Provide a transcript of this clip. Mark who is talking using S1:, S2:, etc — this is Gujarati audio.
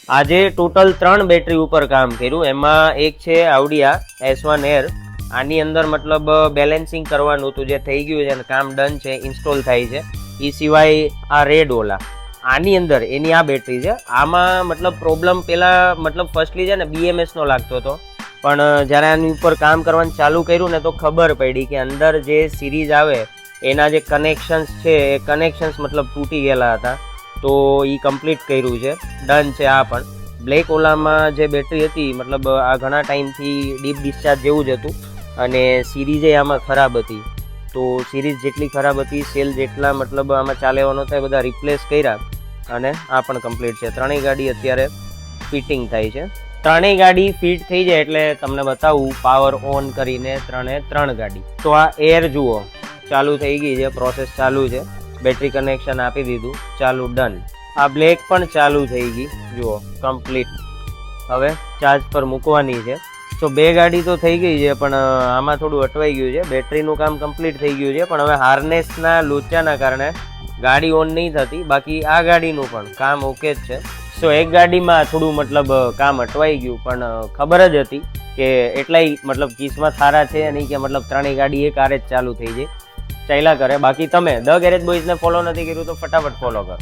S1: આજે ટોટલ 3 બેટરી ઉપર કામ કર્યું. એમાં એક છે આવડિયા S1 એર. આની અંદર મતલબ બેલેન્સિંગ કરવાનું હતું, જે થઈ ગયું છે અને કામ ડન છે, ઇન્સ્ટોલ થાય છે. એ સિવાય આ રેડ ઓલા આની અંદર એની આ બેટરી છે. આમાં મતલબ પ્રોબ્લેમ પેલા મતલબ ફર્સ્ટલી છે ને BMS નો લાગતો હતો, પણ જ્યારે આની ઉપર કામ કરવાનું ચાલુ કર્યું ને તો ખબર પડી કે અંદર જે સિરીઝ આવે એના જે કનેક્શન્સ છે એ કનેક્શન્સ મતલબ તૂટી ગયેલા હતા. તો એ કમ્પ્લીટ કર્યું છે, ડન છે. આ પણ બ્લેક ઓલામાં જે બેટરી હતી મતલબ આ ઘણા ટાઈમથી ડીપ ડિસ્ચાર્જ જેવું જ હતું અને સિરીઝે આમાં ખરાબ હતી. તો સિરીઝ જેટલી ખરાબ હતી, સેલ જેટલા મતલબ આમાં ચાલેવાનો થાય બધા રિપ્લેસ કર્યા અને આ પણ કમ્પ્લીટ છે. ત્રણેય ગાડી અત્યારે ફિટિંગ થાય છે. ત્રણેય ગાડી ફિટ થઈ જાય એટલે તમને બતાવું પાવર ઓન કરીને 3 ગાડી. તો આ એર જુઓ ચાલુ થઈ ગઈ છે, પ્રોસેસ ચાલુ છે. બેટરી કનેક્શન આપી દીધું, ચાલુ, ડન. આ બ્લેક પણ ચાલુ થઈ ગઈ, જુઓ કમ્પ્લીટ. હવે ચાર્જ પર મૂકવાની છે. તો 2 ગાડી તો થઈ ગઈ છે, પણ આમાં થોડું અટવાઈ ગયું છે. બેટરીનું કામ કમ્પ્લીટ થઈ ગયું છે, પણ હવે હાર્નેસના લોચાના કારણે ગાડી ઓન નહીં થતી. બાકી આ ગાડીનું પણ કામ ઓકે જ છે. સો એક ગાડીમાં થોડું મતલબ કામ અટવાઈ ગયું, પણ ખબર જ હતી કે એટલાય મતલબ કિસ્મત સારા છે નહીં કે મતલબ ત્રણેય ગાડી એક આરે જ ચાલુ થઈ જાય, ચાલ્યા કરે. બાકી તમે ધ ગેરેજ બોયઝને ફોલો નથી કર્યું તો ફટાફટ ફોલો કરો.